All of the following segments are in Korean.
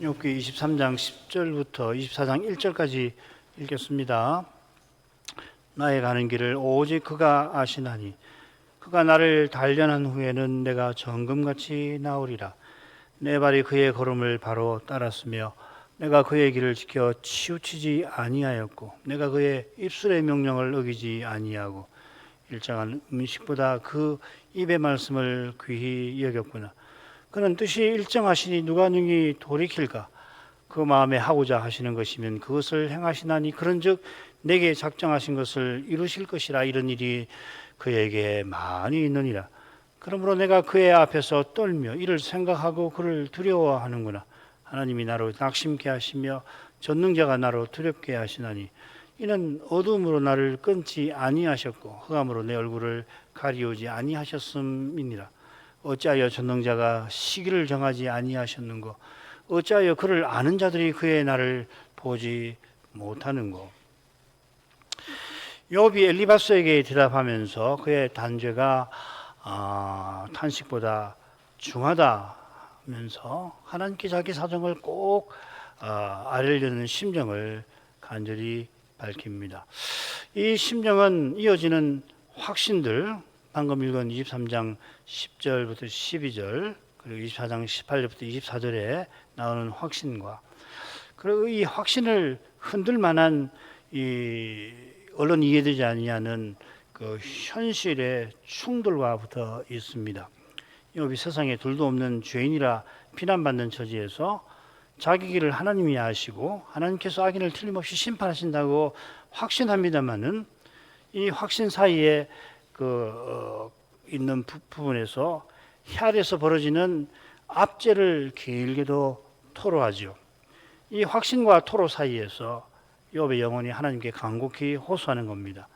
욥기 23장 10절부터 24장 1절까지 읽겠습니다. 나의 가는 길을 오직 그가 아시나니 그가 나를 단련한 후에는 내가 정금같이 나으리라. 내 발이 그의 걸음을 바로 따랐으며 내가 그의 길을 지켜 치우치지 아니하였고 내가 그의 입술의 명령을 어기지 아니하고 일정한 음식보다 그 입의 말씀을 귀히 여겼구나. 그는 뜻이 일정하시니 누가 능히 돌이킬까? 그 마음에 하고자 하시는 것이면 그것을 행하시나니 그런즉 내게 작정하신 것을 이루실 것이라. 이런 일이 그에게 많이 있느니라. 그러므로 내가 그의 앞에서 떨며 이를 생각하고 그를 두려워하는구나. 하나님이 나로 낙심케 하시며 전능자가 나로 두렵게 하시나니 이는 어둠으로 나를 끊지 아니하셨고 흑암으로 내 얼굴을 가리우지 아니하셨음이니라. 어찌하여 전능자가 시기를 정하지 아니하셨는고 어찌하여 그를 아는 자들이 그의 날을 보지 못하는고. 욥이 엘리바스에게 대답하면서 그의 단죄가 탄식보다 중하다면서 하나님께 자기 사정을 꼭 알리려는 심정을 간절히 밝힙니다. 이 심정은 이어지는 확신들, 방금 읽은 23장 10절부터 12절 그리고 24장 18절부터 24절에 나오는 확신과 그리고 이 확신을 흔들 만한 이 얼른 이해되지 아니하는 그 현실의 충돌과 붙어 있습니다. 욥이 세상에 둘도 없는 죄인이라 비난받는 처지에서 자기 길을 하나님이 아시고 하나님께서 악인을 틀림없이 심판하신다고 확신합니다만은 이 확신 사이에 있는 부분에서 혈에서 벌어지는 압제를 길게도 토로하죠. 이 확신과 토로 사이에서 욥의 영혼이 하나님께 간곡히 호소하는 겁니다.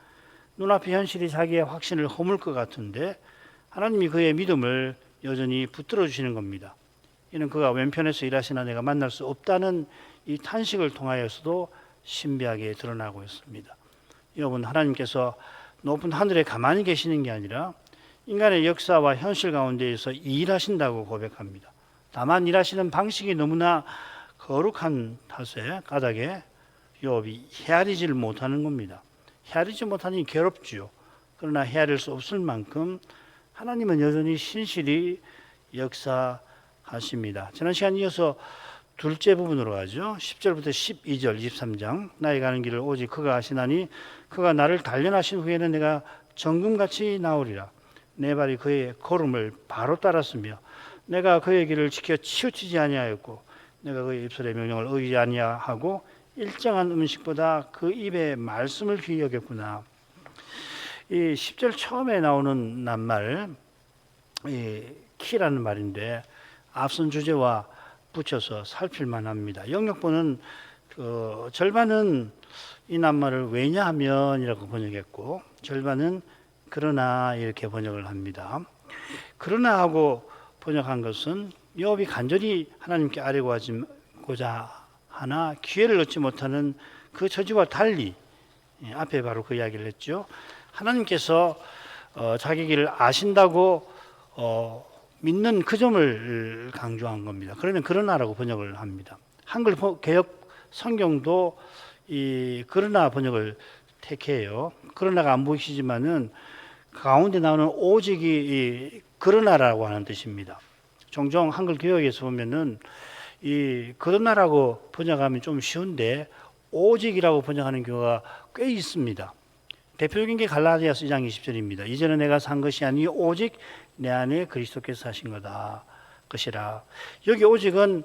눈앞의 현실이 자기의 확신을 허물 것 같은데 하나님이 그의 믿음을 여전히 붙들어 주시는 겁니다. 이는 그가 왼편에서 일하시나 내가 만날 수 없다는 이 탄식을 통하여서도 신비하게 드러나고 있습니다. 욥은 하나님께서 높은 하늘에 가만히 계시는 게 아니라 인간의 역사와 현실 가운데에서 일하신다고 고백합니다. 다만 일하시는 방식이 너무나 거룩한 탓에 까닭에 욥이 헤아리지를 못하는 겁니다. 헤아리지 못하니 괴롭지요. 그러나 헤아릴 수 없을 만큼 하나님은 여전히 신실히 역사하십니다. 지난 시간 이어서 둘째 부분으로 가죠. 10절부터 12절 23장 나의 가는 길을 오직 그가 아시나니 그가 나를 단련하신 후에는 내가 정금같이 나오리라. 내 발이 그의 걸음을 바로 따랐으며 내가 그의 길을 지켜 치우치지 아니하였고 내가 그의 입술의 명령을 어기지 아니하고 일정한 음식보다 그 입의 말씀을 귀히 여겼구나. 이 10절 처음에 나오는 낱말 키라는 말인데 앞선 주제와 붙여서 살필만 합니다. 영역본은 절반은 이 낱말을 왜냐하면이라고 번역했고 절반은 그러나 이렇게 번역을 합니다. 그러나 하고 번역한 것은 욥이 간절히 하나님께 아뢰고자 하나 기회를 얻지 못하는 그 처지와 달리 앞에 바로 그 이야기를 했죠. 하나님께서 자기 길을 아신다고 믿는 그 점을 강조한 겁니다. 그러면 그러나라고 번역을 합니다. 한글 개역 성경도 이 그러나 번역을 택해요. 그러나가 안 보이시지만은 가운데 나오는 오직이 이 그러나라고 하는 뜻입니다. 종종 한글 개역에서 보면은 이 그러나라고 번역하면 좀 쉬운데 오직이라고 번역하는 경우가 꽤 있습니다. 대표적인 게 갈라디아서 2장 20절입니다. 이제는 내가 산 것이 아니 오직 내 안에 그리스도께서 사신 거다 것이라. 여기 오직은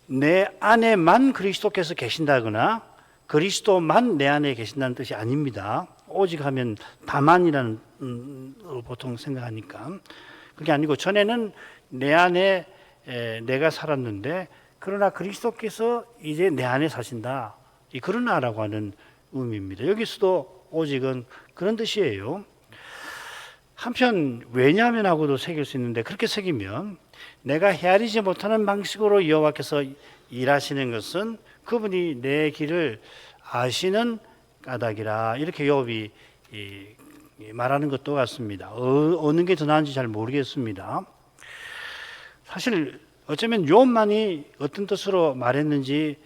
내 안에만 그리스도께서 계신다거나 그리스도만 내 안에 계신다는 뜻이 아닙니다. 오직 하면 다만이라는 보통 생각하니까 그게 아니고 전에는 내 안에 내가 살았는데 그러나 그리스도께서 이제 내 안에 사신다. 이 그러나라고 하는 의미입니다. 여기서도 오직은 그런 뜻이에요. 한편 왜냐하면하고도 새길 수 있는데 그렇게 새기면 내가 헤아리지 못하는 방식으로 여호와께서 일하시는 것은 그분이 내 길을 아시는 까닭이라 이렇게 욥이 말하는 것도 같습니다. 어느 게 더 나은지 잘 모르겠습니다. 사실 어쩌면 욥만이 어떤 뜻으로 말했는지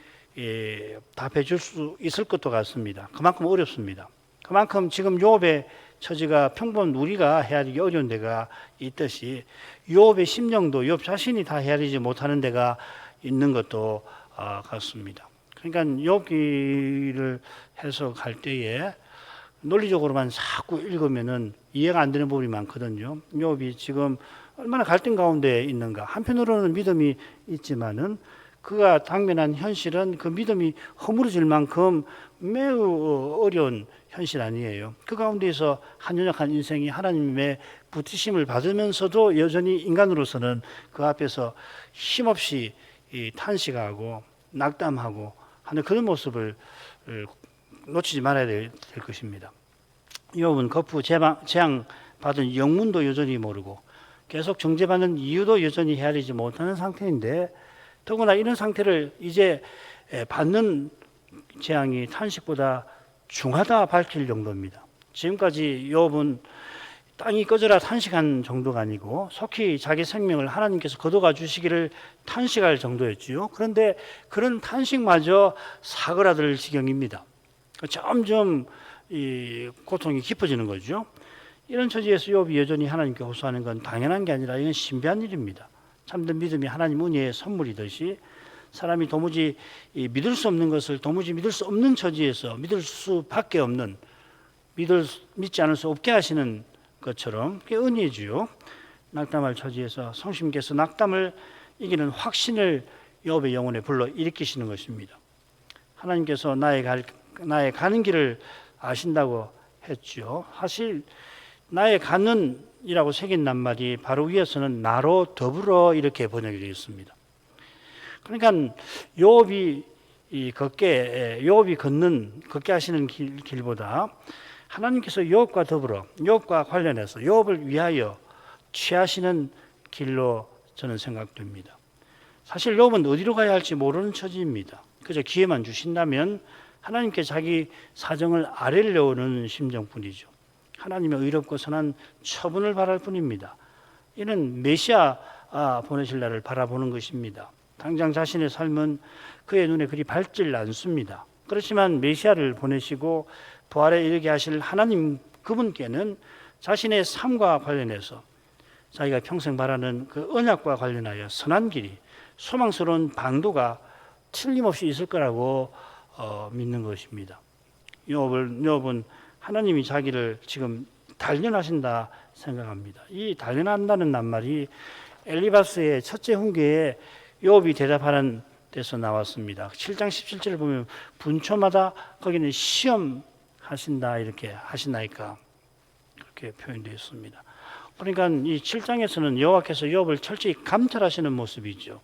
답해 줄 수 있을 것도 같습니다. 그만큼 어렵습니다. 그만큼 지금 욥의 처지가 평범 우리가 헤아리기 어려운 데가 있듯이 욥의 심령도 욥 자신이 다 헤아리지 못하는 데가 있는 것도 같습니다. 그러니까 욥기를 해석할 때에 논리적으로만 자꾸 읽으면은 이해가 안 되는 부분이 많거든요. 욥이 지금 얼마나 갈등 가운데 있는가. 한편으로는 믿음이 있지만은 그가 당면한 현실은 그 믿음이 허물어질 만큼 매우 어려운 현실 아니에요. 그 가운데에서 한 연약한 인생이 하나님의 붙이심을 받으면서도 여전히 인간으로서는 그 앞에서 힘없이 탄식하고 낙담하고 하는 그런 모습을 놓치지 말아야 될 것입니다. 욥은 거푸 재앙받은 영문도 여전히 모르고 계속 정죄받는 이유도 여전히 헤아리지 못하는 상태인데, 더구나 이런 상태를 이제 받는 재앙이 탄식보다 중하다 밝힐 정도입니다. 지금까지 욥은 땅이 꺼져라 탄식한 정도가 아니고 속히 자기 생명을 하나님께서 거둬가 주시기를 탄식할 정도였지요. 그런데 그런 탄식마저 사그라들 지경입니다. 점점 이 고통이 깊어지는 거죠. 이런 처지에서 욥이 여전히 하나님께 호소하는 건 당연한 게 아니라 이건 신비한 일입니다. 참된 믿음이 하나님 은혜의 선물이듯이 사람이 도무지 믿을 수 없는 것을 도무지 믿을 수 없는 처지에서 믿을 수밖에 없는, 믿지 않을 수 없게 하시는 것처럼 그게 은혜지요. 낙담할 처지에서 성심께서 낙담을 이기는 확신을 욥의 영혼에 불러 일으키시는 것입니다. 하나님께서 나의 가는 길을 아신다고 했죠. 사실 나의 가는 이라고 새긴 낱말이 바로 위에서는 나로 더불어 이렇게 번역이 되어 있습니다. 그러니까 욥이 걷게 하시는 길보다 하나님께서 욥과 더불어 욥과 관련해서 욥을 위하여 취하시는 길로 저는 생각됩니다. 사실 욥은 어디로 가야 할지 모르는 처지입니다. 그저 기회만 주신다면 하나님께 자기 사정을 아뢰려는 심정뿐이죠. 하나님의 의롭고 선한 처분을 바랄 뿐입니다. 이는 메시아 보내실 날을 바라보는 것입니다. 당장 자신의 삶은 그의 눈에 그리 밝질 않습니다. 그렇지만 메시아를 보내시고 부활에 이르게 하실 하나님 그분께는 자신의 삶과 관련해서 자기가 평생 바라는 그 언약과 관련하여 선한 길이, 소망스러운 방도가 틀림없이 있을 거라고 믿는 것입니다. 욥은 하나님이 자기를 지금 단련하신다 생각합니다. 이 단련한다는 낱말이 엘리바스의 첫째 훈계에 욥이 대답하는 데서 나왔습니다. 7장 17절을 보면 분초마다 거기는 시험하신다 이렇게 하시나이까 그렇게 표현되어 있습니다. 그러니까 이 7장에서는 여호와께서 욥을 철저히 감찰하시는 모습이죠.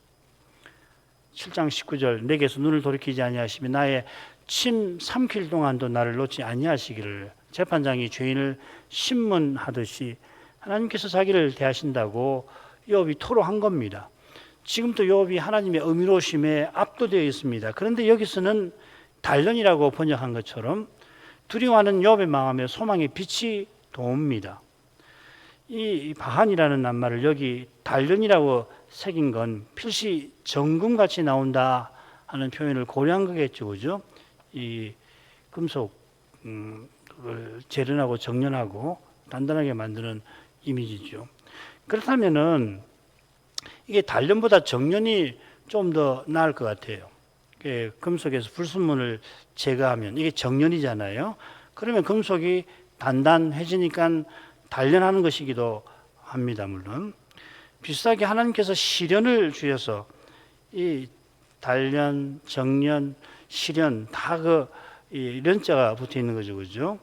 7장 19절 내게서 눈을 돌이키지 아니하시며 나의 침 삼킬 동안도 나를 놓지 아니하시기를, 재판장이 죄인을 신문하듯이 하나님께서 자기를 대하신다고 욥이 토로한 겁니다. 지금도 욥이 하나님의 의미로우심에 압도되어 있습니다. 그런데 여기서는 단련이라고 번역한 것처럼 두려워하는 욥의 마음에 소망의 빛이 도웁니다. 이 바한이라는 낱말을 여기 단련이라고 새긴 건 필시 정금같이 나온다 하는 표현을 고려한 거겠죠, 그죠? 이 금속 재련하고 정련하고 단단하게 만드는 이미지죠. 그렇다면은 이게 단련보다 정련이 좀 더 나을 것 같아요. 금속에서 불순물을 제거하면 이게 정련이잖아요. 그러면 금속이 단단해지니까 단련하는 것이기도 합니다. 물론 비슷하게 하나님께서 시련을 주셔서 이 단련, 정련, 시련 다 이 련자가 붙어 있는 거죠, 그죠?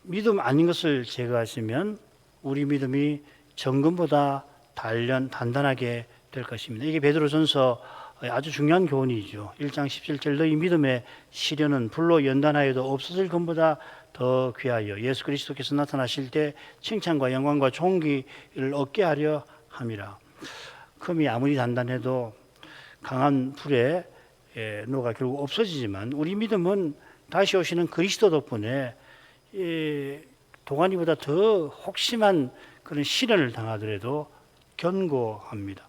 믿음 아닌 것을 제거하시면 우리 믿음이 정금보다 단단하게 될 것입니다. 이게 베드로전서 아주 중요한 교훈이죠. 1장 17절 너희 믿음의 시련은 불로 연단하여도 없어질 것보다 더 귀하여 예수 그리스도께서 나타나실 때 칭찬과 영광과 존귀를 얻게 하려 함이라. 금이 아무리 단단해도 강한 불에 녹아 결국 없어지지만 우리 믿음은 다시 오시는 그리스도 덕분에 도가니보다 더 혹심한 그런 시련을 당하더라도 견고합니다.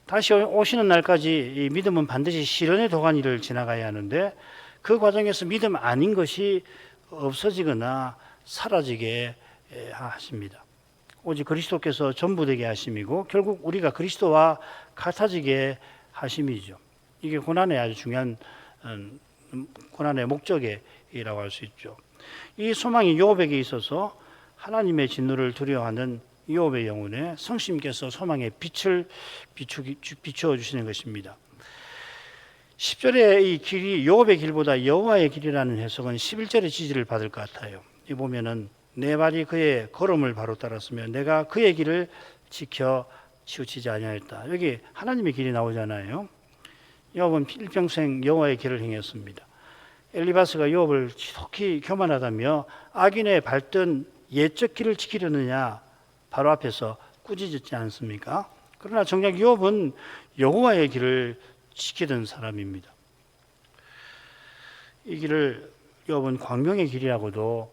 다시 오시는 날까지 이 믿음은 반드시 시련의 도가니를 지나가야 하는데 그 과정에서 믿음 아닌 것이 없어지거나 사라지게 하십니다. 오직 그리스도께서 전부 되게 하심이고 결국 우리가 그리스도와 같아지게 하심이죠. 이게 고난의 아주 중요한 고난의 목적이라고 할 수 있죠. 이 소망이 욥에게 있어서 하나님의 진노를 두려워하는 욥의 영혼에 성심께서 소망의 빛을 비추어 주시는 것입니다. 10절의 이 길이 욥의 길보다 여호와의 길이라는 해석은 11절의 지지를 받을 것 같아요. 이 보면은 내 발이 그의 걸음을 바로 따랐으며 내가 그의 길을 지켜 치우치지 아니하였다. 여기 하나님의 길이 나오잖아요. 욥은 일평생 여호와의 길을 행했습니다. 엘리바스가 욥을 지독히 교만하다며 악인의 밟던 옛적 길을 지키려느냐 바로 앞에서 꾸짖었지 않습니까? 그러나 정작 욥은 여호와의 길을 지키던 사람입니다. 이 길을 욥은 광명의 길이라고도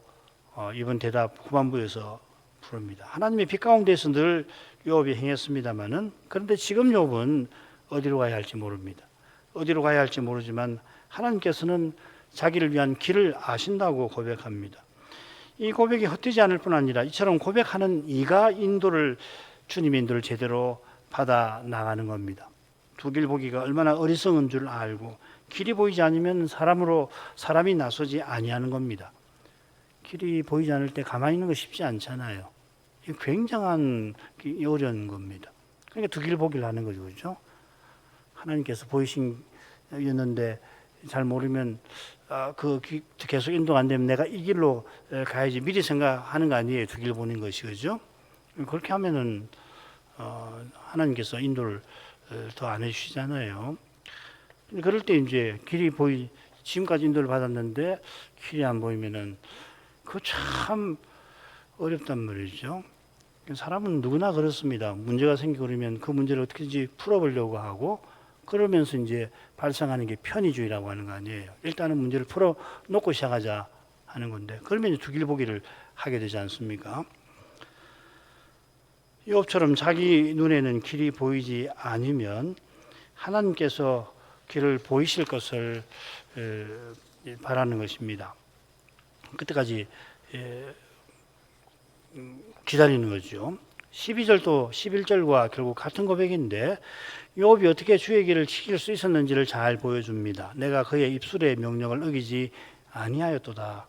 이번 대답 후반부에서 부릅니다. 하나님의 빛 가운데서 늘 욥이 행했습니다마는 그런데 지금 욥은 어디로 가야 할지 모릅니다. 어디로 가야 할지 모르지만 하나님께서는 자기를 위한 길을 아신다고 고백합니다. 이 고백이 헛되지 않을 뿐 아니라 이처럼 고백하는 이가 주님의 인도를 제대로 받아 나가는 겁니다. 두 길 보기가 얼마나 어리석은 줄 알고 길이 보이지 않으면 사람이 나서지 아니하는 겁니다. 길이 보이지 않을 때 가만히 있는 거 쉽지 않잖아요. 이 굉장한 어려운 겁니다. 그러니까 두 길 보기를 하는 거죠, 그렇죠? 하나님께서 보이신였는데 잘 모르면 계속 인도가 안 되면 내가 이 길로 가야지 미리 생각하는 거 아니에요. 두 길 보는 것이, 그죠? 그렇게 하면은 하나님께서 인도를 더 안 해주시잖아요. 그럴 때 이제 지금까지 인도를 받았는데 길이 안 보이면은 그거 참 어렵단 말이죠. 사람은 누구나 그렇습니다. 문제가 생기고 그러면 그 문제를 어떻게든지 풀어보려고 하고 그러면서 이제 발생하는 게 편의주의라고 하는 거 아니에요. 일단은 문제를 풀어놓고 시작하자 하는 건데 그러면 두 길 보기를 하게 되지 않습니까? 욥처럼 자기 눈에는 길이 보이지 않으면 하나님께서 길을 보이실 것을 바라는 것입니다. 그때까지 기다리는 거죠. 12절도 11절과 결국 같은 고백인데 욥이 어떻게 주의 길을 지킬 수 있었는지를 잘 보여줍니다. 내가 그의 입술의 명령을 어기지 아니하였도다.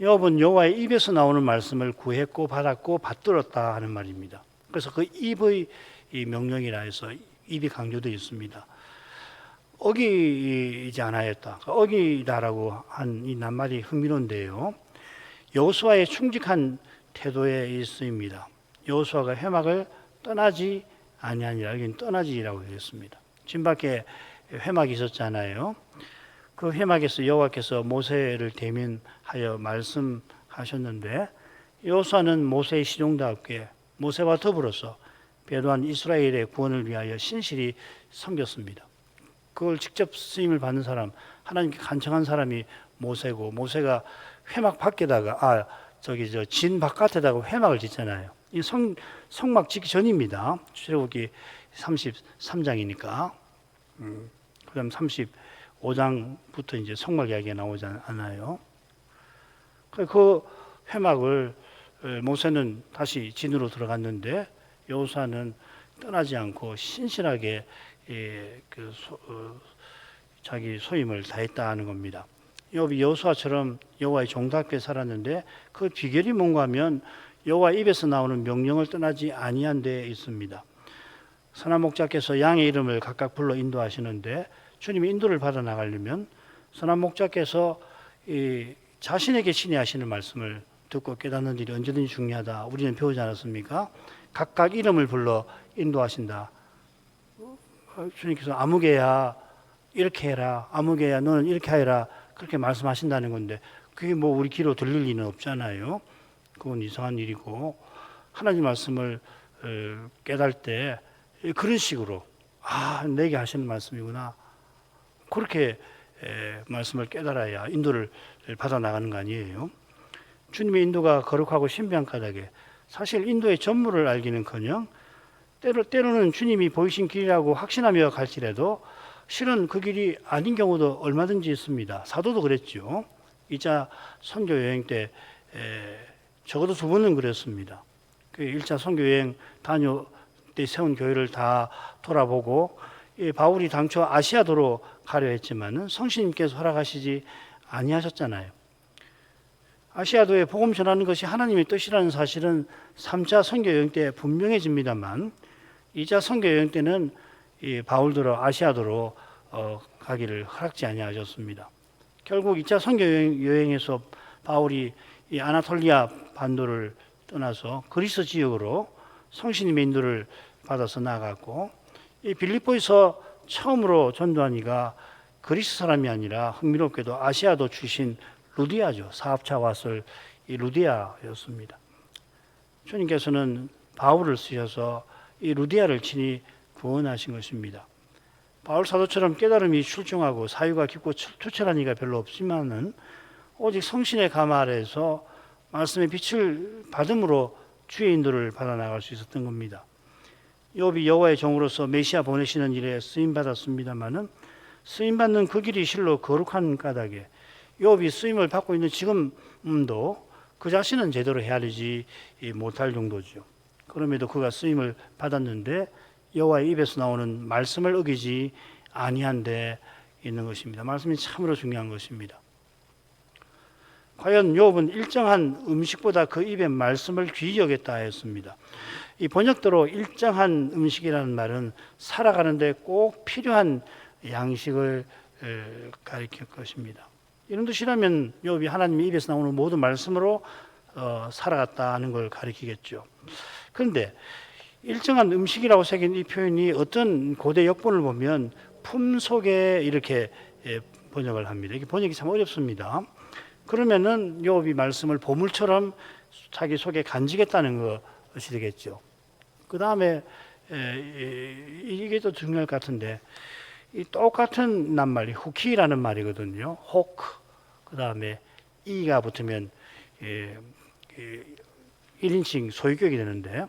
욥은 여호와의 입에서 나오는 말씀을 구했고 받았고 받들었다 하는 말입니다. 그래서 그 입의 명령이라 해서 입이 강조되어 있습니다. 어기지 않았다. 어기다라고 한 이 낱말이 흥미로운데요. 여호수아의 충직한 태도에 있습니다. 여호수아가 회막을 떠나지 아니하니라. 여기는 떠나지라고 했습니다. 진밖에 회막이 있었잖아요. 그 회막에서 여호와께서 모세를 대면하여 말씀하셨는데 여호수아는 모세의 시종답게 모세와 더불어서 배도한 이스라엘의 구원을 위하여 신실히 섬겼습니다. 그걸 직접 쓰임을 받는 사람, 하나님께 간청한 사람이 모세고 모세가 회막 밖에다가 진 바깥에다가 회막을 짓잖아요. 이 성막 짓기 전입니다. 출애굽기 33장이니까. 그다음 35장부터 이제 성막 이야기가 나오지 않아요. 그 회막을 모세는 다시 진으로 들어갔는데 여호수아는 떠나지 않고 신실하게 자기 소임을 다했다는 겁니다. 욥이 여호수아처럼 여호와의 종답게 살았는데 그 비결이 뭔가 하면 여호와 입에서 나오는 명령을 떠나지 아니한 데 있습니다. 선한 목자께서 양의 이름을 각각 불러 인도하시는데 주님이 인도를 받아 나가려면 선한 목자께서 자신에게 친애하시는 말씀을 듣고 깨닫는 일이 언제든지 중요하다. 우리는 배우지 않았습니까? 각각 이름을 불러 인도하신다. 주님께서 아무개야 이렇게 해라. 아무개야 너는 이렇게 하라. 그렇게 말씀하신다는 건데 그게 뭐 우리 귀로 들릴 리는 없잖아요. 그건 이상한 일이고 하나님 말씀을 깨달을 때 그런 식으로 내게 하시는 말씀이구나. 그렇게 말씀을 깨달아야 인도를 받아 나가는 거 아니에요. 주님의 인도가 거룩하고 신비한 까닭에 사실 인도의 전무를 알기는커녕 때로는 주님이 보이신 길이라고 확신하며 갈지라도 실은 그 길이 아닌 경우도 얼마든지 있습니다. 사도도 그랬죠. 2차 선교 여행 때 적어도 2번은 그랬습니다. 그 1차 선교 여행 다녀 때 세운 교회를 다 돌아보고 바울이 당초 아시아도로 가려 했지만은 성신님께서 허락하시지 아니하셨잖아요. 아시아도에 복음 전하는 것이 하나님의 뜻이라는 사실은 3차 선교 여행 때 분명해집니다만 2차 선교 여행 때는 바울도로 아시아도로 가기를 허락지 아니하셨습니다. 결국 2차 선교 여행에서 바울이 이 아나톨리아 반도를 떠나서 그리스 지역으로 성신님의 인도를 받아서 나갔고 이 빌립보에서 처음으로 전도한 이가 그리스 사람이 아니라 흥미롭게도 아시아도 출신 루디아죠. 사업차 왔을 이 루디아였습니다. 주님께서는 바울을 쓰셔서 이 루디아를 친히 구원하신 것입니다. 바울 사도처럼 깨달음이 출중하고 사유가 깊고 투철한 이가 별로 없지만은 오직 성신의 감 아래에서 말씀의 빛을 받음으로 주의 인도를 받아 나갈 수 있었던 겁니다. 욥이 여호와의 종으로서 메시아 보내시는 일에 쓰임 받았습니다만은 쓰임 받는 그 길이 실로 거룩한 까닭에 욥이 쓰임을 받고 있는 지금도 그 자신은 제대로 헤아리지 못할 정도죠. 그럼에도 그가 쓰임을 받았는데 여호와의 입에서 나오는 말씀을 어기지 아니한 데 있는 것입니다. 말씀이 참으로 중요한 것입니다. 과연 욥은 일정한 음식보다 그 입의 말씀을 귀히 여겼다 했습니다. 이 번역대로 일정한 음식이라는 말은 살아가는데 꼭 필요한 양식을 가리킬 것입니다. 이런 뜻이라면 욥이 하나님의 입에서 나오는 모든 말씀으로 살아갔다는 걸 가리키겠죠. 그런데 일정한 음식이라고 새긴 이 표현이 어떤 고대 역본을 보면 품속에 이렇게 번역을 합니다. 이게 번역이 참 어렵습니다. 그러면은 욥이 말씀을 보물처럼 자기 속에 간직했다는 것이 되겠죠. 그 다음에 이게 또 중요할 것 같은데 이 똑같은 낱말이 후키라는 말이거든요. 호크 그 다음에 이가 붙으면 1인칭 소유격이 되는데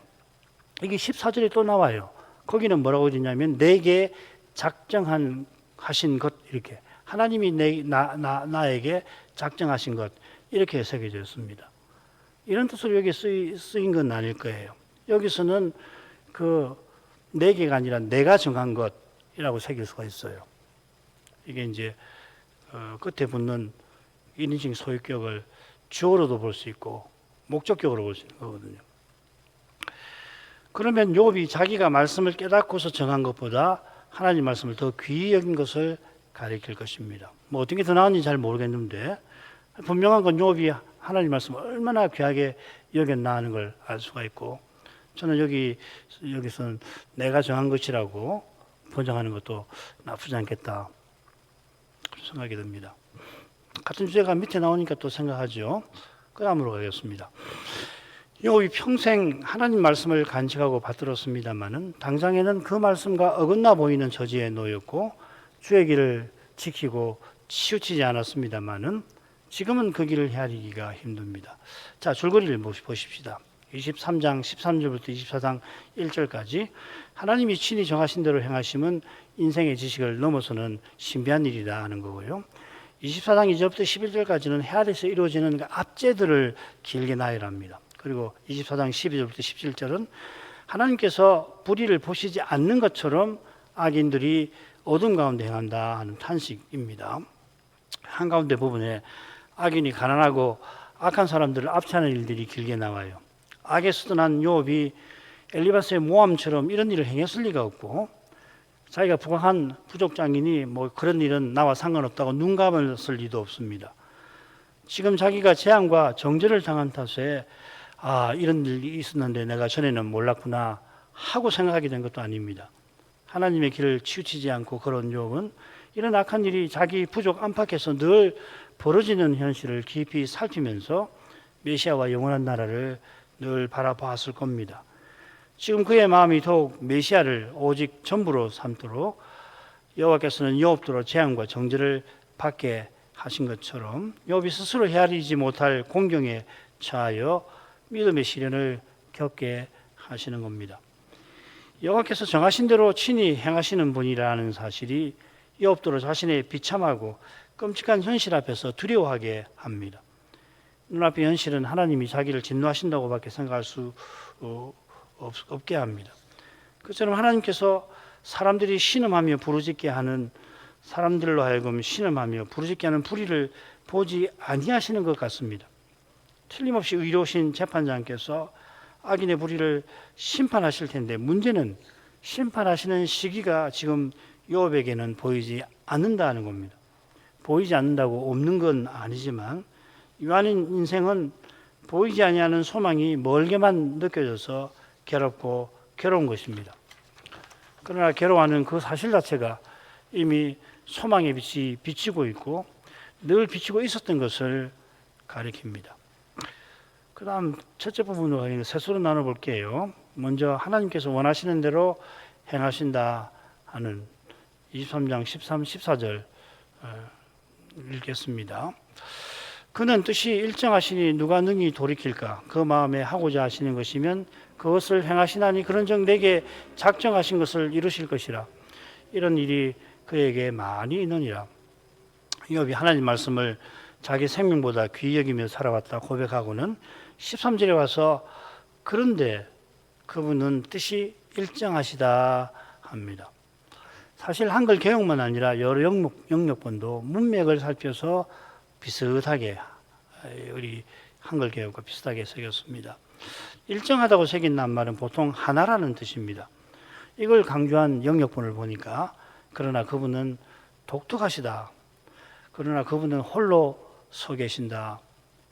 이게 14절에 또 나와요. 거기는 뭐라고 되냐면 내게 작정하신 것 이렇게 하나님이 나에게 작정하신 것 이렇게 새겨져 있습니다. 이런 뜻으로 여기 쓰인 건 아닐 거예요. 여기서는 그 내게가 아니라 내가 정한 것이라고 새길 수가 있어요. 이게 이제 끝에 붙는 1인칭 소유격을 주어로도 볼 수 있고 목적격으로 볼 수 있는 거거든요. 그러면 욥이 자기가 말씀을 깨닫고서 정한 것보다 하나님 말씀을 더 귀히 여긴 것을 가리킬 것입니다. 뭐 어떤 게 더 나은지 잘 모르겠는데 분명한 건 욥이 하나님 말씀을 얼마나 귀하게 여겼나 하는 걸 알 수가 있고 저는 여기서는 내가 정한 것이라고 번역하는 것도 나쁘지 않겠다 생각이 듭니다. 같은 주제가 밑에 나오니까 또 생각하죠. 그 다음으로 가겠습니다. 욥이 평생 하나님 말씀을 간직하고 받들었습니다마는 당장에는 그 말씀과 어긋나 보이는 저지에 놓였고 주의 길을 지키고 치우치지 않았습니다마는 지금은 그 길을 헤아리기가 힘듭니다. 자, 줄거리를 보십시다. 23장 13절부터 24장 1절까지 하나님이 친히 정하신 대로 행하심은 인생의 지식을 넘어서는 신비한 일이다 하는 거고요. 24장 2절부터 11절까지는 헤아려서 이루어지는 그 압제들을 길게 나열합니다. 그리고 24장 12절부터 17절은 하나님께서 불의를 보시지 않는 것처럼 악인들이 어둠 가운데 행한다 하는 탄식입니다. 한가운데 부분에 악인이 가난하고 악한 사람들을 압제하는 일들이 길게 나와요. 악에서 떠난 욥이 엘리바스의 모함처럼 이런 일을 행했을 리가 없고 자기가 부강한 부족 장인이 뭐 그런 일은 나와 상관없다고 눈 감았을 리도 없습니다. 지금 자기가 재앙과 정죄를 당한 탓에 이런 일이 있었는데 내가 전에는 몰랐구나 하고 생각하게 된 것도 아닙니다. 하나님의 길을 치우치지 않고 걸은 욥은 이런 악한 일이 자기 부족 안팎에서 늘 벌어지는 현실을 깊이 살피면서 메시아와 영원한 나라를 늘 바라보았을 겁니다. 지금 그의 마음이 더욱 메시아를 오직 전부로 삼도록 여호와께서는 욥도로 재앙과 정죄를 받게 하신 것처럼 욥이 스스로 헤아리지 못할 공경에 처하여 믿음의 시련을 겪게 하시는 겁니다. 여호와께서 정하신 대로 친히 행하시는 분이라는 사실이 욥도로 자신의 비참하고 끔찍한 현실 앞에서 두려워하게 합니다. 눈앞의 현실은 하나님이 자기를 진노하신다고밖에 생각할 수 없게 합니다. 그처럼 하나님께서 사람들이 신음하며 부르짖게 하는 사람들로 하여금 신음하며 부르짖게 하는 불의를 보지 아니하시는 것 같습니다. 틀림없이 의로우신 재판장께서 악인의 불의를 심판하실 텐데 문제는 심판하시는 시기가 지금 욥에게는 보이지 않는다는 겁니다. 보이지 않는다고 없는 건 아니지만 요한인 인생은 보이지 아니하는 소망이 멀게만 느껴져서 괴롭고 괴로운 것입니다. 그러나 괴로워하는 그 사실 자체가 이미 소망의 빛이 비치고 있고 늘 비치고 있었던 것을 가리킵니다. 그 다음 첫째 부분으로 셋으로 나눠볼게요. 먼저 하나님께서 원하시는 대로 행하신다 하는 23장 13, 14절 읽겠습니다. 그는 뜻이 일정하시니 누가 능히 돌이킬까? 그 마음에 하고자 하시는 것이면 그것을 행하시나니 그런즉 내게 작정하신 것을 이루실 것이라. 이런 일이 그에게 많이 있느니라. 욥이 하나님 말씀을 자기 생명보다 귀히 여기며 살아왔다 고백하고는 13절에 와서 그런데 그분은 뜻이 일정하시다 합니다. 사실 한글 개혁만 아니라 여러 영역본도 문맥을 살펴서 비슷하게 우리 한글 개혁과 비슷하게 새겼습니다. 일정하다고 새긴 낱말은 보통 하나라는 뜻입니다. 이걸 강조한 영역본을 보니까 그러나 그분은 독특하시다. 그러나 그분은 홀로 서 계신다.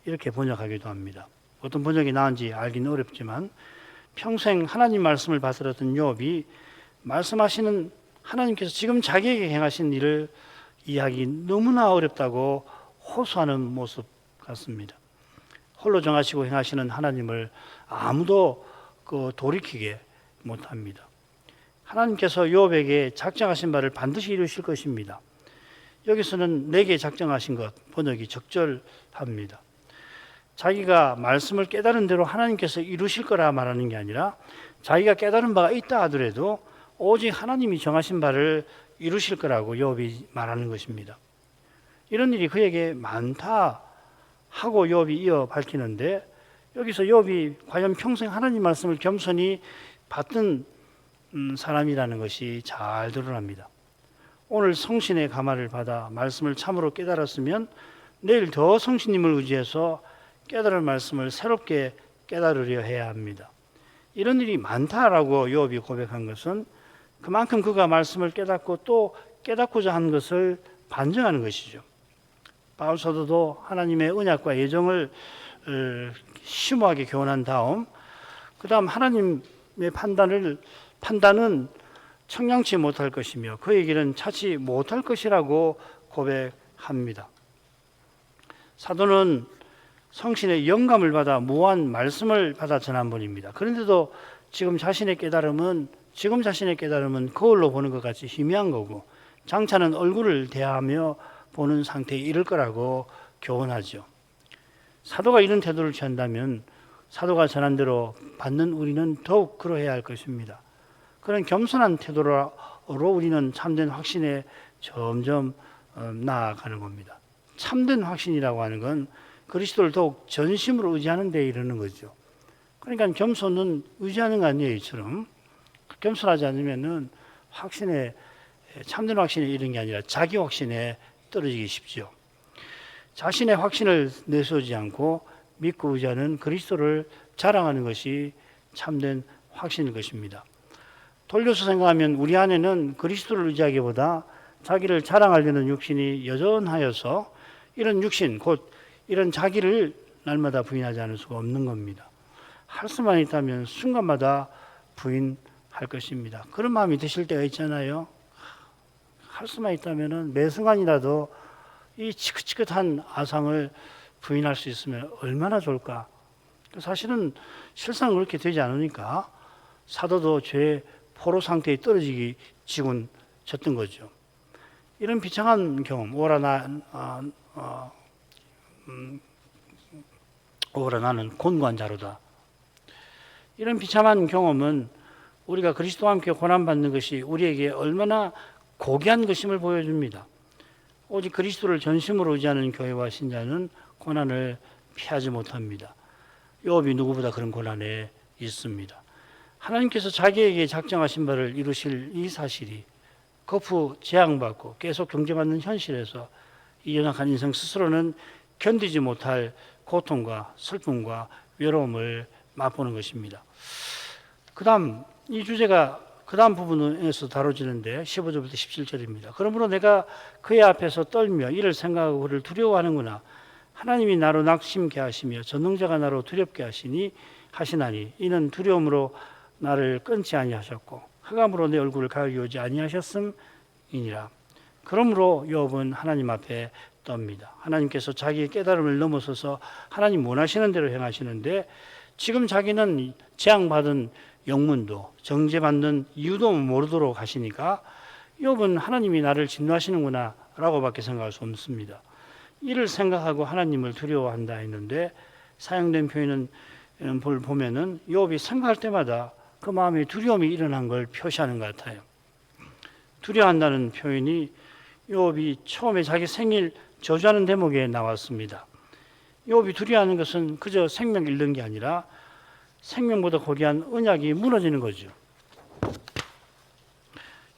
이렇게 번역하기도 합니다. 어떤 번역이 나은지 알기는 어렵지만 평생 하나님 말씀을 받들었던 욥이 말씀하시는 하나님께서 지금 자기에게 행하신 일을 이해하기 너무나 어렵다고 호소하는 모습 같습니다. 홀로 정하시고 행하시는 하나님을 아무도 돌이키게 못합니다. 하나님께서 욥에게 작정하신 바를 반드시 이루실 것입니다. 여기서는 내게 작정하신 것 번역이 적절합니다. 자기가 말씀을 깨달은 대로 하나님께서 이루실 거라 말하는 게 아니라 자기가 깨달은 바가 있다 하더라도 오직 하나님이 정하신 바를 이루실 거라고 욥이 말하는 것입니다. 이런 일이 그에게 많다 하고 욥이 이어 밝히는데 여기서 욥이 과연 평생 하나님 말씀을 겸손히 받던 사람이라는 것이 잘 드러납니다. 오늘 성신의 감화를 받아 말씀을 참으로 깨달았으면 내일 더 성신님을 의지해서 깨달을 말씀을 새롭게 깨달으려 해야 합니다. 이런 일이 많다라고 욥이 고백한 것은 그만큼 그가 말씀을 깨닫고 또 깨닫고자 한 것을 반증하는 것이죠. 바울 사도도 하나님의 언약과 예정을 심오하게 교훈한 다음 그 다음 하나님의 판단은 청량치 못할 것이며 그의 길은 차지 못할 것이라고 고백합니다. 사도는 성신의 영감을 받아 무한 말씀을 받아 전한 분입니다. 그런데도 지금 자신의 깨달음은 거울로 보는 것 같이 희미한 거고 장차는 얼굴을 대하며 보는 상태에 이를 거라고 교훈하죠. 사도가 이런 태도를 취한다면 사도가 전한 대로 받는 우리는 더욱 그러해야 할 것입니다. 그런 겸손한 태도로 우리는 참된 확신에 점점 나아가는 겁니다. 참된 확신이라고 하는 건 그리스도를 더욱 전심으로 의지하는 데 이르는 거죠. 그러니까 겸손은 의지하는 거 아니에요, 이처럼. 겸손하지 않으면은 참된 확신에 이르는 게 아니라 자기 확신에 떨어지기 쉽죠. 자신의 확신을 내세우지 않고 믿고 의지하는 그리스도를 자랑하는 것이 참된 확신인 것입니다. 돌려서 생각하면 우리 안에는 그리스도를 의지하기보다 자기를 자랑하려는 육신이 여전하여서 이런 육신, 곧 이런 자기를 날마다 부인하지 않을 수가 없는 겁니다. 할 수만 있다면 순간마다 부인할 것입니다. 그런 마음이 드실 때가 있잖아요. 할 수만 있다면 매 순간이라도 이 지긋지긋한 아상을 부인할 수 있으면 얼마나 좋을까. 사실은 실상 그렇게 되지 않으니까 사도도 죄의 포로 상태에 지곤 졌던 거죠. 이런 비참한 경험, 오라 나는 곤고한 자로다. 이런 비참한 경험은 우리가 그리스도와 함께 고난받는 것이 우리에게 얼마나 고귀한 것임을 보여줍니다. 오직 그리스도를 전심으로 의지하는 교회와 신자는 고난을 피하지 못합니다. 욥이 누구보다 그런 고난에 있습니다. 하나님께서 자기에게 작정하신 바를 이루실 이 사실이 거푸 재앙받고 계속 경제받는 현실에서 이 연약한 인생 스스로는 견디지 못할 고통과 슬픔과 외로움을 맛보는 것입니다. 그 다음 이 주제가 그 다음 부분에서 다뤄지는데 15절부터 17절입니다. 그러므로 내가 그의 앞에서 떨며 이를 생각하고 그를 두려워하는구나. 하나님이 나로 낙심케 하시며 전능자가 나로 두렵게 하시나니 이는 두려움으로 나를 끊지 아니하셨고 흑암으로 내 얼굴을 가리우지 아니하셨음이니라. 그러므로 욥은 하나님 앞에 떱니다. 하나님께서 자기의 깨달음을 넘어서서 하나님 원하시는 대로 행하시는데 지금 자기는 재앙받은 영문도 정죄받는 이유도 모르도록 하시니까 욥은 하나님이 나를 진노하시는구나 라고밖에 생각할 수 없습니다. 이를 생각하고 하나님을 두려워한다 했는데 사용된 표현은 보면은 욥이 생각할 때마다 그 마음에 두려움이 일어난 걸 표시하는 것 같아요. 두려워한다는 표현이 욥이 처음에 자기 생일 저주하는 대목에 나왔습니다. 욥이 두려워하는 것은 그저 생명 잃는 게 아니라 생명보다 고귀한 언약이 무너지는 거죠.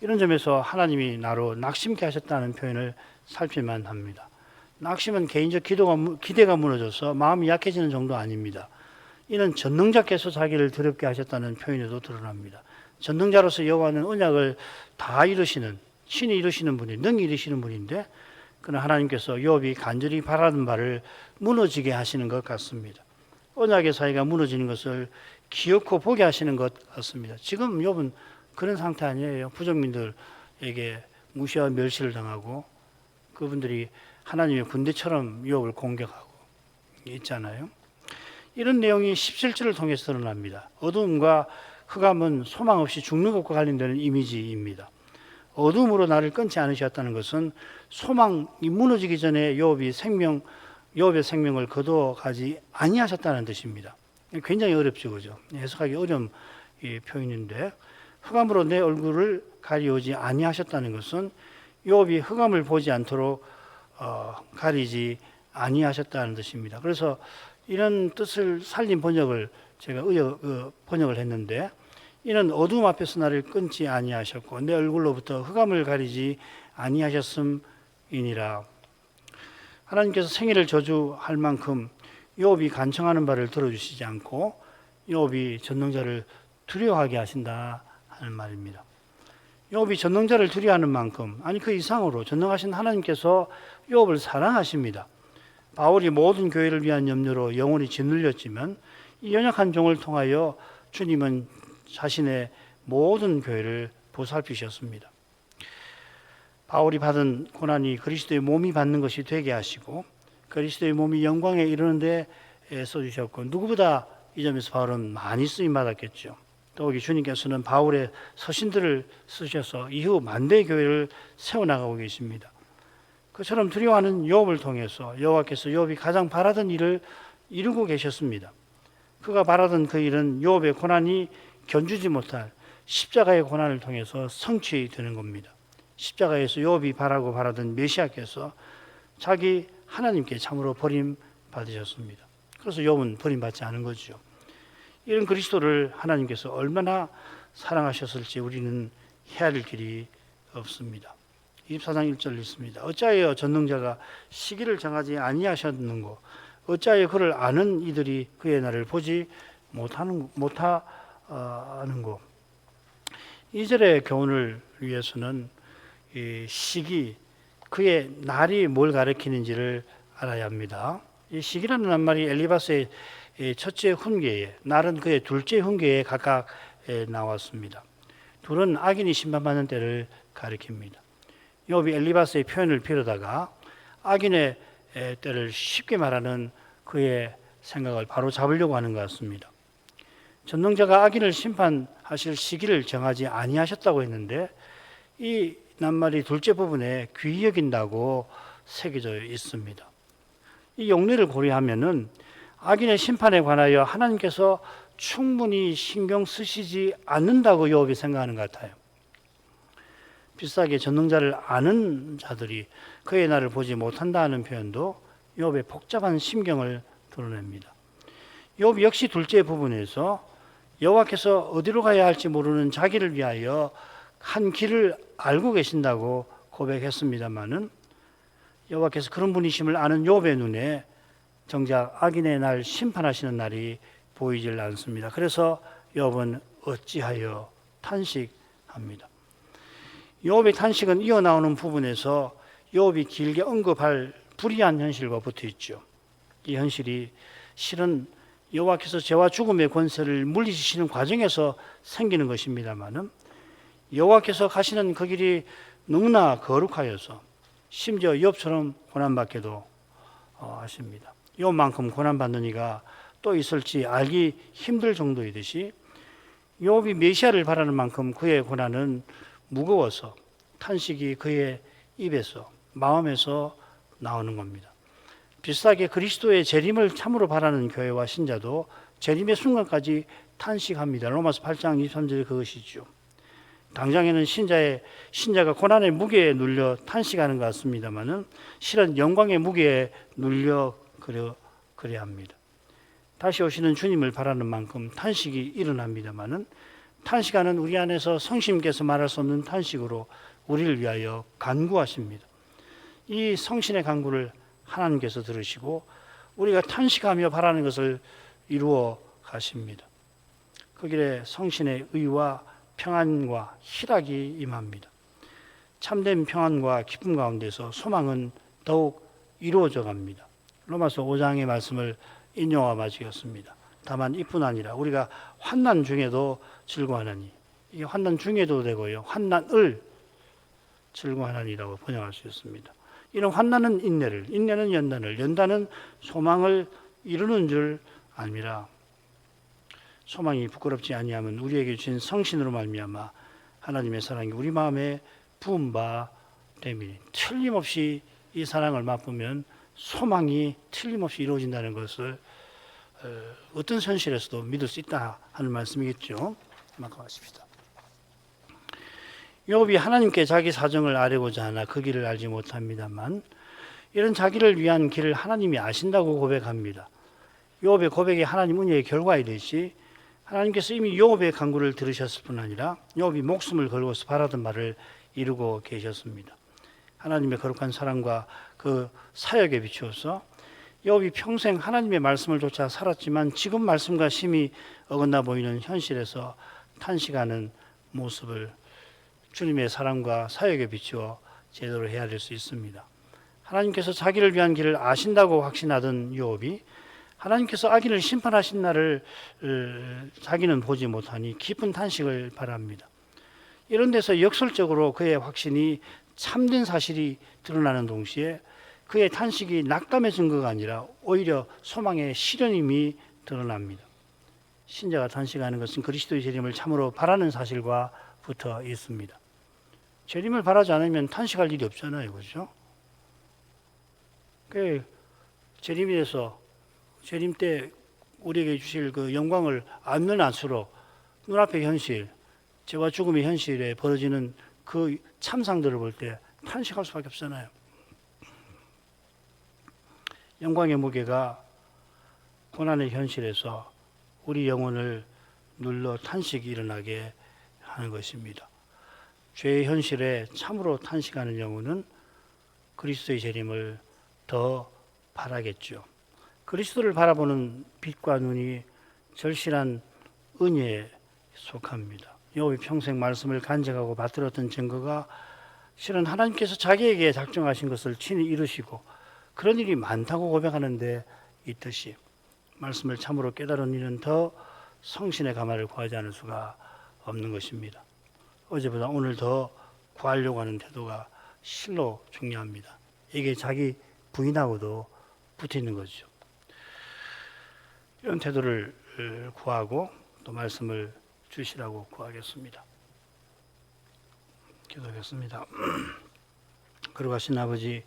이런 점에서 하나님이 나로 낙심케 하셨다는 표현을 살필만 합니다. 낙심은 개인적 기대가 무너져서 마음이 약해지는 정도 아닙니다. 이는 전능자께서 자기를 두렵게 하셨다는 표현에도 드러납니다. 전능자로서 여호와는 언약을 다 이루시는, 신이 이루시는 분이, 능히 이루시는 분인데 그는 하나님께서 욥이 간절히 바라는 바를 무너지게 하시는 것 같습니다. 언약의 사이가 무너지는 것을 기어코 보게 하시는 것 같습니다. 지금 욥은 그런 상태 아니에요. 부족민들에게 무시와 멸시를 당하고 그분들이 하나님의 군대처럼 욥을 공격하고 있잖아요. 이런 내용이 17절을 통해서 드러납니다. 어두움과 흑암은 소망 없이 죽는 것과 관련되는 이미지입니다. 어둠으로 나를 끊지 않으셨다는 것은 소망이 무너지기 전에 욥의 생명을 거두어가지 아니하셨다는 뜻입니다. 굉장히 어렵죠, 그죠? 해석하기 어려운 표현인데 흑암으로 내 얼굴을 가리우지 아니하셨다는 것은 욥이 흑암을 보지 않도록 가리지 아니하셨다는 뜻입니다. 그래서 이런 뜻을 살린 번역을 제가 번역을 했는데 이는 어둠 앞에서 나를 끊지 아니하셨고 내 얼굴로부터 흑암을 가리지 아니하셨음이니라. 하나님께서 생애를 저주할 만큼 욥이 간청하는 바를 들어주시지 않고 욥이 전능자를 두려워하게 하신다 하는 말입니다. 욥이 전능자를 두려워하는 만큼 아니 그 이상으로 전능하신 하나님께서 욥을 사랑하십니다. 바울이 모든 교회를 위한 염려로 영혼이 짓눌렸지만 이 연약한 종을 통하여 주님은 자신의 모든 교회를 보살피셨습니다. 바울이 받은 고난이 그리스도의 몸이 받는 것이 되게 하시고 그리스도의 몸이 영광에 이르는 데 써주셨고 누구보다 이 점에서 바울은 많이 쓰임 받았겠죠. 더욱이 주님께서는 바울의 서신들을 쓰셔서 이후 만대의 교회를 세워나가고 계십니다. 그처럼 두려워하는 욥을 통해서 여호와께서 욥이 가장 바라던 일을 이루고 계셨습니다. 그가 바라던 그 일은 욥의 고난이 견주지 못할 십자가의 고난을 통해서 성취되는 겁니다. 십자가에서 욥이 바라던 메시아께서 자기 하나님께 참으로 버림받으셨습니다. 그래서 욥은 버림받지 않은 거죠. 이런 그리스도를 하나님께서 얼마나 사랑하셨을지 우리는 헤아릴 길이 없습니다. 24장 1절 읽습니다. 어찌하여 전능자가 시기를 정하지 아니하셨는고 어찌하여 그를 아는 이들이 그의 날을 보지 못하는고. 2절의 교훈을 위해서는 이 시기, 그의 날이 뭘 가리키는지를 알아야 합니다. 이 시기라는 말이 엘리바스의 첫째 훈계에, 날은 그의 둘째 훈계에 각각 나왔습니다. 둘은 악인이 심판받는 때를 가리킵니다. 욥이 엘리바스의 표현을 빌어다가 악인의 때를 쉽게 말하는 그의 생각을 바로 잡으려고 하는 것 같습니다. 전능자가 악인을 심판하실 시기를 정하지 아니하셨다고 했는데 이 낱말이 둘째 부분에 귀히 여긴다고 새겨져 있습니다. 이 용례를 고려하면은 악인의 심판에 관하여 하나님께서 충분히 신경 쓰시지 않는다고 욥이 생각하는 것 같아요. 비슷하게 전능자를 아는 자들이 그의 날을 보지 못한다는 표현도 욥의 복잡한 심경을 드러냅니다. 욥 역시 둘째 부분에서 여호와께서 어디로 가야 할지 모르는 자기를 위하여 한 길을 알고 계신다고 고백했습니다마는 여호와께서 그런 분이심을 아는 욥의 눈에 정작 악인의 날 심판하시는 날이 보이질 않습니다. 그래서 욥은 어찌하여 탄식합니다. 욥의 탄식은 이어나오는 부분에서 욥이 길게 언급할 불의한 현실과 붙어 있죠. 이 현실이 실은 여호와께서 죄와 죽음의 권세를 물리치시는 과정에서 생기는 것입니다마는 여호와께서 가시는 그 길이 너무나 거룩하여서 심지어 욥처럼 고난받게도 하십니다. 욥만큼 고난받는 이가 또 있을지 알기 힘들 정도이듯이 욥이 메시아를 바라는 만큼 그의 고난은 무거워서 탄식이 그의 입에서 마음에서 나오는 겁니다. 비슷하게 그리스도의 재림을 참으로 바라는 교회와 신자도 재림의 순간까지 탄식합니다. 로마서 8장 23절에 그것이죠. 당장에는 신자가 고난의 무게에 눌려 탄식하는 것 같습니다만은 실은 영광의 무게에 눌려 그래야 합니다. 다시 오시는 주님을 바라는 만큼 탄식이 일어납니다만은 탄식하는 우리 안에서 성심께서 말할 수 없는 탄식으로 우리를 위하여 간구하십니다. 이 성신의 간구를 하나님께서 들으시고 우리가 탄식하며 바라는 것을 이루어 가십니다. 그 길에 성신의 의와 평안과 희락이 임합니다. 참된 평안과 기쁨 가운데서 소망은 더욱 이루어져 갑니다. 로마서 5장의 말씀을 인용하고 마치겠습니다. 다만 이뿐 아니라 우리가 환난 중에도 즐거워하나니, 이게 환난 중에도 되고요, 환난을 즐거워하나니라고 번역할 수 있습니다. 이런 환난은 인내를, 인내는 연단을, 연단은 소망을 이루는 줄 아니라 소망이 부끄럽지 아니하면 우리에게 주신 성신으로 말미암아 하나님의 사랑이 우리 마음에 부은 바 됨이니, 틀림없이 이 사랑을 맛보면 소망이 틀림없이 이루어진다는 것을 어떤 현실에서도 믿을 수 있다 하는 말씀이겠죠. 막아가십시다. 욥이 하나님께 자기 사정을 아뢰고자 하나 그 길을 알지 못합니다만 이런 자기를 위한 길을 하나님이 아신다고 고백합니다. 욥의 고백이 하나님 은혜의 결과이듯이 하나님께서 이미 욥의 간구를 들으셨을 뿐 아니라 욥이 목숨을 걸고서 바라던 바를 이루고 계셨습니다. 하나님의 거룩한 사랑과 그 사역에 비추어서 욥이 평생 하나님의 말씀을 쫓아 살았지만 지금 말씀과 심히 어긋나 보이는 현실에서 탄식하는 모습을 주님의 사랑과 사역에 비추어 제대로 헤아릴 수 있습니다. 하나님께서 자기를 위한 길을 아신다고 확신하던 욥이 하나님께서 악인을 심판하신 날을 자기는 보지 못하니 깊은 탄식을 바랍니다. 이런 데서 역설적으로 그의 확신이 참된 사실이 드러나는 동시에 그의 탄식이 낙담의 증거가 아니라 오히려 소망의 실현임이 드러납니다. 신자가 탄식하는 것은 그리스도의 재림을 참으로 바라는 사실과 붙어 있습니다. 재림을 바라지 않으면 탄식할 일이 없잖아요, 그렇죠? 그 재림에 대해서 재림 때 우리에게 주실 그 영광을 알면 알수록 눈앞의 현실, 죄와 죽음의 현실에 벌어지는 그 참상들을 볼 때 탄식할 수밖에 없잖아요. 영광의 무게가 고난의 현실에서 우리 영혼을 눌러 탄식이 일어나게 하는 것입니다. 죄의 현실에 참으로 탄식하는 영혼은 그리스도의 재림을 더 바라겠죠. 그리스도를 바라보는 빛과 눈이 절실한 은혜에 속합니다. 욥이 평생 말씀을 간직하고 받들었던 증거가 실은 하나님께서 자기에게 작정하신 것을 친히 이루시고 그런 일이 많다고 고백하는데 있듯이 말씀을 참으로 깨달은 이는 더 성신의 감화를 구하지 않을 수가 없는 것입니다. 어제보다 오늘 더 구하려고 하는 태도가 실로 중요합니다. 이게 자기 부인하고도 붙어 있는 거죠. 이런 태도를 구하고 또 말씀을 주시라고 구하겠습니다. 기도하겠습니다. 거룩하신 아버지,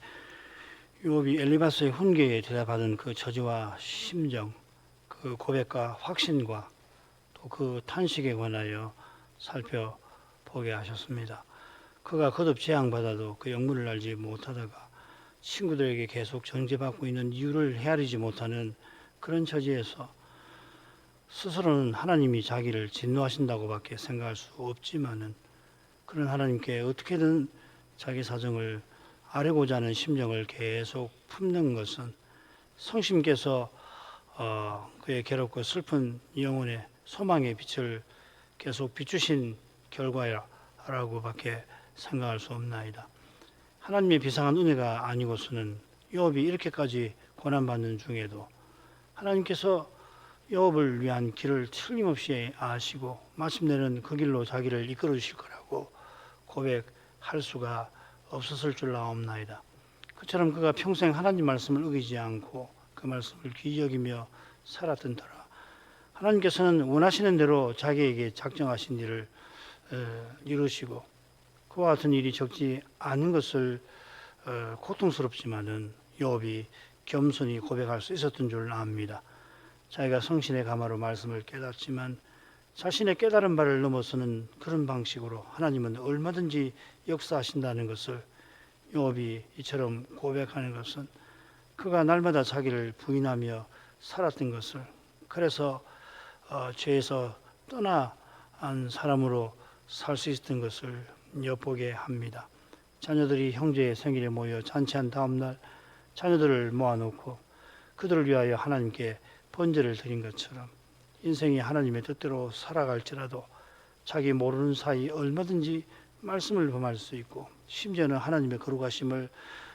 욥이 엘리바스의 훈계에 대답하던 그 저주와 심정, 그 고백과 확신과 또 그 탄식에 관하여 살펴보게 하셨습니다. 그가 거듭 재앙받아도 그 영문을 알지 못하다가 친구들에게 계속 정죄받고 있는 이유를 헤아리지 못하는 그런 처지에서 스스로는 하나님이 자기를 진노하신다고밖에 생각할 수 없지만은 그런 하나님께 어떻게든 자기 사정을 아뢰고자 하는 심정을 계속 품는 것은 성심께서 그의 괴롭고 슬픈 영혼의 소망의 빛을 계속 비추신 결과라고밖에 생각할 수 없나이다. 하나님의 비상한 은혜가 아니고서는 욥이 이렇게까지 고난받는 중에도 하나님께서 욥을 위한 길을 틀림없이 아시고 마침내는 그 길로 자기를 이끌어 주실 거라고 고백할 수가 없었을 줄 아옵나이다. 그처럼 그가 평생 하나님 말씀을 어기지 않고 그 말씀을 귀히 여기며 살았던 터라 하나님께서는 원하시는 대로 자기에게 작정하신 일을 이루시고 그와 같은 일이 적지 않은 것을 고통스럽지만은 욥이 겸손히 고백할 수 있었던 줄 압니다. 자기가 성신의 가마로 말씀을 깨닫지만 자신의 깨달은 바를 넘어서는 그런 방식으로 하나님은 얼마든지 역사하신다는 것을 욥이 이처럼 고백하는 것은 그가 날마다 자기를 부인하며 살았던 것을 그래서 죄에서 떠나간 사람으로 살 수 있었던 것을 엿보게 합니다. 자녀들이 형제의 생일에 모여 잔치한 다음 날 자녀들을 모아놓고 그들을 위하여 하나님께 번제를 드린 것처럼 인생이 하나님의 뜻대로 살아갈지라도 자기 모르는 사이 얼마든지 말씀을 범할 수 있고 심지어는 하나님의 거룩하심을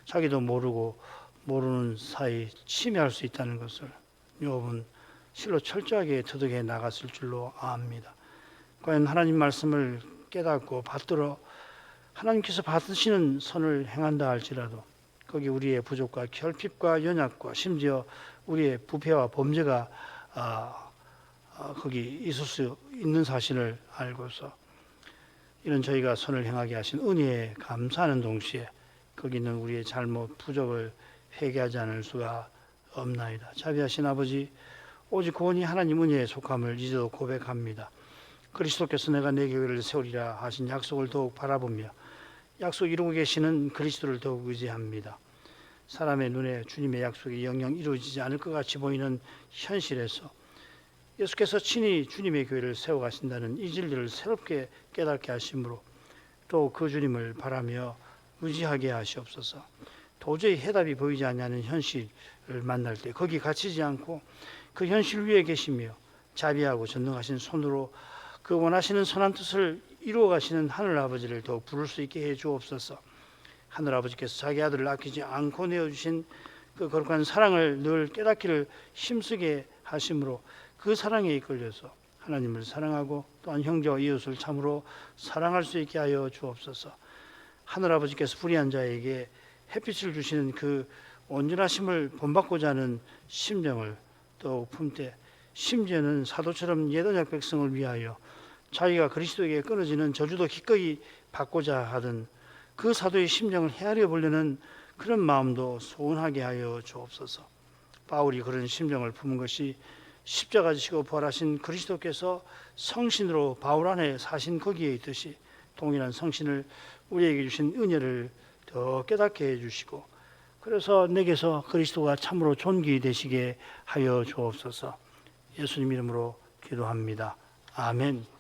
자기도 모르고 모르는 사이 침해할 수 있다는 것을 욥은 실로 철저하게 터득해 나갔을 줄로 압니다. 과연 하나님 말씀을 깨닫고 받들어 하나님께서 받으시는 선을 행한다 할지라도 거기 우리의 부족과 결핍과 연약과 심지어 우리의 부패와 범죄가 거기 있을 수 있는 사실을 알고서 이런 저희가 선을 행하게 하신 은혜에 감사하는 동시에 거기 있는 우리의 잘못 부족을 회개하지 않을 수가 없나이다. 자비하신 아버지, 오직 구원이 하나님 은혜에 속함을 이제도 고백합니다. 그리스도께서 내가 내 교회를 세우리라 하신 약속을 더욱 바라보며 약속 이루고 계시는 그리스도를 더욱 의지합니다. 사람의 눈에 주님의 약속이 영영 이루어지지 않을 것 같이 보이는 현실에서 예수께서 친히 주님의 교회를 세워가신다는 이 진리를 새롭게 깨닫게 하심으로 또 그 주님을 바라며 의지하게 하시옵소서. 도저히 해답이 보이지 않는 현실을 만날 때 거기 갇히지 않고 그 현실 위에 계시며 자비하고 전능하신 손으로 그 원하시는 선한 뜻을 이루어 가시는 하늘 아버지를 더욱 부를 수 있게 해 주옵소서. 하늘 아버지께서 자기 아들을 아끼지 않고 내어주신 그 거룩한 사랑을 늘 깨닫기를 힘쓰게 하심으로 그 사랑에 이끌려서 하나님을 사랑하고 또한 형제와 이웃을 참으로 사랑할 수 있게 하여 주옵소서. 하늘 아버지께서 불의한 자에게 햇빛을 주시는 그 온전하심을 본받고자 하는 심정을 더욱 품되 심지어는 사도처럼 옛 언약 백성을 위하여 자기가 그리스도에게 끊어지는 저주도 기꺼이 받고자 하던 그 사도의 심정을 헤아려 보려는 그런 마음도 소원하게 하여 주옵소서. 바울이 그런 심정을 품은 것이 십자가 지시고 부활하신 그리스도께서 성신으로 바울 안에 사신 거기에 있듯이 동일한 성신을 우리에게 주신 은혜를 더 깨닫게 해주시고 그래서 내게서 그리스도가 참으로 존귀되시게 하여 주옵소서. 예수님 이름으로 기도합니다. 아멘.